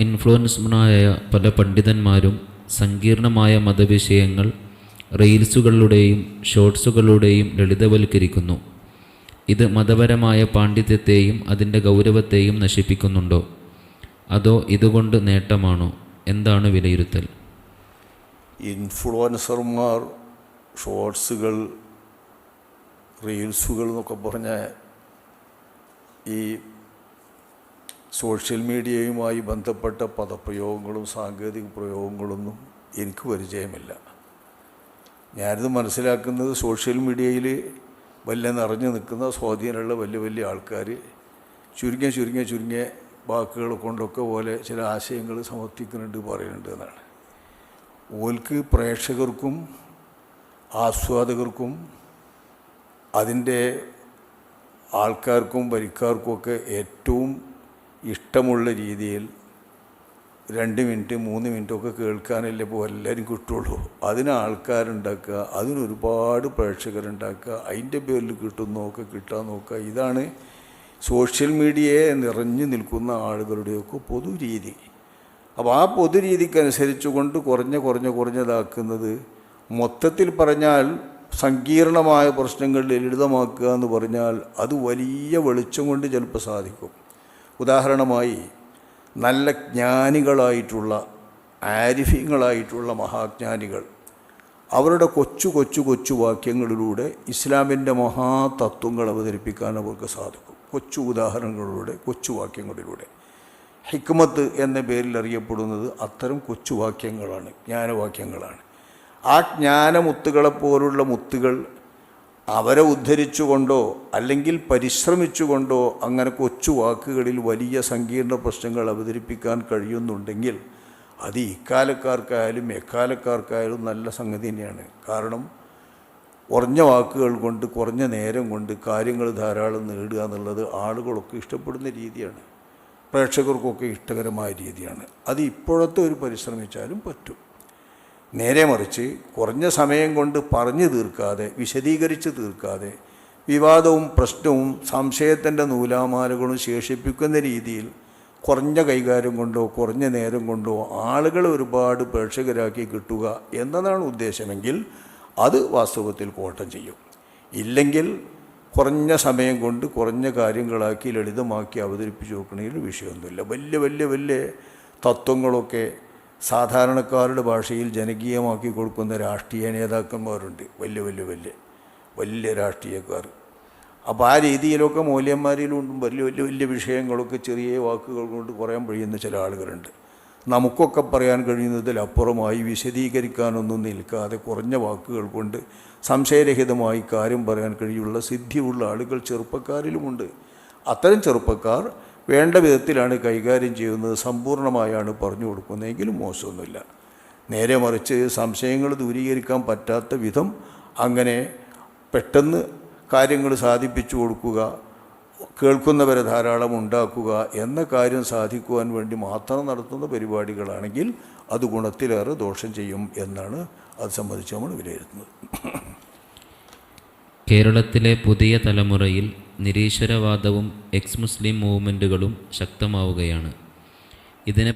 ഇൻഫ്ലുവൻസ്ഡായ പല പണ്ഡിതന്മാരും സങ്കീർണമായ മതവിഷയങ്ങൾ റീൽസുകളിലൂടെയും ഷോർട്സുകളിലൂടെയും ലളിതവൽക്കരിക്കുന്നു. ഇത് മതപരമായ പാണ്ഡിത്യത്തെയും അതിൻ്റെ ഗൗരവത്തെയും നശിപ്പിക്കുന്നുണ്ടോ, അതോ ഇതുകൊണ്ട് നേട്ടമാണോ? എന്താണ് വിലയിരുത്തൽ? ഇൻഫ്ലുവൻസർമാർ ഷോർട്സുകൾ, റീൽസുകൾ എന്നൊക്കെ പറഞ്ഞ ഈ സോഷ്യൽ മീഡിയയുമായി ബന്ധപ്പെട്ട പദപ്രയോഗങ്ങളും സാങ്കേതിക പ്രയോഗങ്ങളൊന്നും എനിക്ക് പരിചയമില്ല. ഞാനിത് മനസ്സിലാക്കുന്നത് സോഷ്യൽ മീഡിയയിൽ വലിയ നിറഞ്ഞു നിൽക്കുന്ന സ്വാധീനമുള്ള വലിയ വലിയ ആൾക്കാർ ചുരുങ്ങിയ വാക്കുകൾ കൊണ്ടൊക്കെ പോലെ ചില ആശയങ്ങൾ സമർത്ഥിക്കുന്നുണ്ട്, പറയുന്നുണ്ട് എന്നാണ്. ഓൽക്ക് പ്രേക്ഷകർക്കും ആസ്വാദകർക്കും അതിൻ്റെ ആൾക്കാർക്കും വരിക്കാർക്കുമൊക്കെ ഏറ്റവും ഇഷ്ടമുള്ള രീതിയിൽ 2 മിനിറ്റ് 3 മിനിറ്റൊക്കെ കേൾക്കാനല്ലേ ഇപ്പോൾ എല്ലാവരും കിട്ടുള്ളൂ. അതിന് ആൾക്കാരുണ്ടാക്കുക, അതിനൊരുപാട് പ്രേക്ഷകരുണ്ടാക്കുക, അതിൻ്റെ പേരിൽ കിട്ടാൻ നോക്കുക. ഇതാണ് സോഷ്യൽ മീഡിയയെ നിറഞ്ഞു നിൽക്കുന്ന ആളുകളുടെയൊക്കെ പൊതുരീതി. അപ്പോൾ ആ പൊതുരീതിക്കനുസരിച്ച് കൊണ്ട് കുറഞ്ഞതാക്കുന്നത്, മൊത്തത്തിൽ പറഞ്ഞാൽ സങ്കീർണമായ പ്രശ്നങ്ങൾ ലളിതമാക്കുക എന്ന് പറഞ്ഞാൽ അത് വലിയ വെളിച്ചം കൊണ്ട് ചിലപ്പോൾ സാധിക്കും. ഉദാഹരണമായി നല്ല ജ്ഞാനികളായിട്ടുള്ള ആരിഫീങ്ങളായിട്ടുള്ള മഹാജ്ഞാനികൾ അവരുടെ കൊച്ചു വാക്യങ്ങളിലൂടെ ഇസ്ലാമിൻ്റെ മഹാതത്വങ്ങൾ അവതരിപ്പിക്കാൻ അവർക്ക് സാധിക്കും. കൊച്ചു ഉദാഹരണങ്ങളിലൂടെ, കൊച്ചു വാക്യങ്ങളിലൂടെ. ഹിക്മത്ത് എന്ന പേരിൽ അറിയപ്പെടുന്നത് അത്തരം കൊച്ചു വാക്യങ്ങളാണ്, ജ്ഞാനവാക്യങ്ങളാണ്. ആ ജ്ഞാനമുത്തുകളെപ്പോലുള്ള മുത്തുകൾ അവരെ ഉദ്ധരിച്ചുകൊണ്ടോ അല്ലെങ്കിൽ പരിശ്രമിച്ചുകൊണ്ടോ അങ്ങനെ കൊച്ചു വാക്കുകളിൽ വലിയ സങ്കീർണ പ്രശ്നങ്ങൾ അവതരിപ്പിക്കാൻ കഴിയുന്നുണ്ടെങ്കിൽ അത് ഇക്കാലക്കാർക്കായാലും എക്കാലക്കാർക്കായാലും നല്ല സംഗതി തന്നെയാണ്. കാരണം കുറഞ്ഞ വാക്കുകൾ കൊണ്ട് കുറഞ്ഞ നേരം കൊണ്ട് കാര്യങ്ങൾ ധാരാളം നേടുക എന്നുള്ളത് ആളുകളൊക്കെ ഇഷ്ടപ്പെടുന്ന രീതിയാണ്, പ്രേക്ഷകർക്കൊക്കെ ഇഷ്ടകരമായ രീതിയാണ്. അത് ഇപ്പോഴത്തെ ഒരു പരിശ്രമിച്ചാലും പറ്റും. നേരെ മറിച്ച് കുറഞ്ഞ സമയം കൊണ്ട് പറഞ്ഞു തീർക്കാതെ, വിശദീകരിച്ച് തീർക്കാതെ, വിവാദവും പ്രശ്നവും സംശയത്തിൻ്റെ നൂലാമാലകളും ശേഷിപ്പിക്കുന്ന രീതിയിൽ കുറഞ്ഞ കൈകാര്യം കൊണ്ടോ കുറഞ്ഞ നേരം കൊണ്ടോ ആളുകളെ ഒരുപാട് പ്രേക്ഷകരാക്കി കിട്ടുക എന്നതാണ് ഉദ്ദേശമെങ്കിൽ അത് വാസ്തവത്തിൽ കോട്ടം ചെയ്യും. ഇല്ലെങ്കിൽ കുറഞ്ഞ സമയം കൊണ്ട് കുറഞ്ഞ കാര്യങ്ങളാക്കി ലളിതമാക്കി അവതരിപ്പിച്ച് നോക്കണമെങ്കിൽ വിഷയമൊന്നുമില്ല. വലിയ തത്വങ്ങളൊക്കെ സാധാരണക്കാരുടെ ഭാഷയിൽ ജനകീയമാക്കി കൊടുക്കുന്ന രാഷ്ട്രീയ നേതാക്കന്മാരുണ്ട്, വലിയ രാഷ്ട്രീയക്കാർ. അപ്പോൾ ആ രീതിയിലൊക്കെ മൂല്യന്മാരിലും വലിയ വിഷയങ്ങളൊക്കെ ചെറിയ വാക്കുകൾ കൊണ്ട് പറയാൻ കഴിയുന്ന ചില ആളുകളുണ്ട്. നമുക്കൊക്കെ പറയാൻ കഴിയുന്നതിലപ്പുറമായി വിശദീകരിക്കാനൊന്നും നിൽക്കാതെ കുറഞ്ഞ വാക്കുകൾ കൊണ്ട് സംശയരഹിതമായി കാര്യം പറയാൻ കഴിയുള്ള സിദ്ധിയുള്ള ആളുകൾ ചെറുപ്പക്കാരിലുമുണ്ട്. അത്തരം ചെറുപ്പക്കാർ വേണ്ട വിധത്തിലാണ് കൈകാര്യം ചെയ്യുന്നത്, സമ്പൂർണ്ണമായാണ് പറഞ്ഞു കൊടുക്കുന്നതെങ്കിലും മോശമൊന്നുമില്ല. നേരെ മറിച്ച് സംശയങ്ങൾ ദൂരീകരിക്കാൻ പറ്റാത്ത വിധം അങ്ങനെ പെട്ടെന്ന് കാര്യങ്ങൾ സാധിപ്പിച്ചു കൊടുക്കുക, കേൾക്കുന്നവരെ ധാരാളം ഉണ്ടാക്കുക എന്ന കാര്യം സാധിക്കുവാൻ വേണ്ടി മാത്രം നടത്തുന്ന പരിപാടികളാണെങ്കിൽ അത് ഗുണത്തിലേറെ ദോഷം ചെയ്യും എന്നാണ് അത് സംബന്ധിച്ച് നമ്മൾ വിലയിരുത്തുന്നത്. കേരളത്തിലെ പുതിയ തലമുറയിൽ നിരീശ്വരവാദവും എക്സ് മുസ്ലിം മൂവ്മെൻറ്റുകളും ശക്തമാവുകയാണ്. ഇതിനെ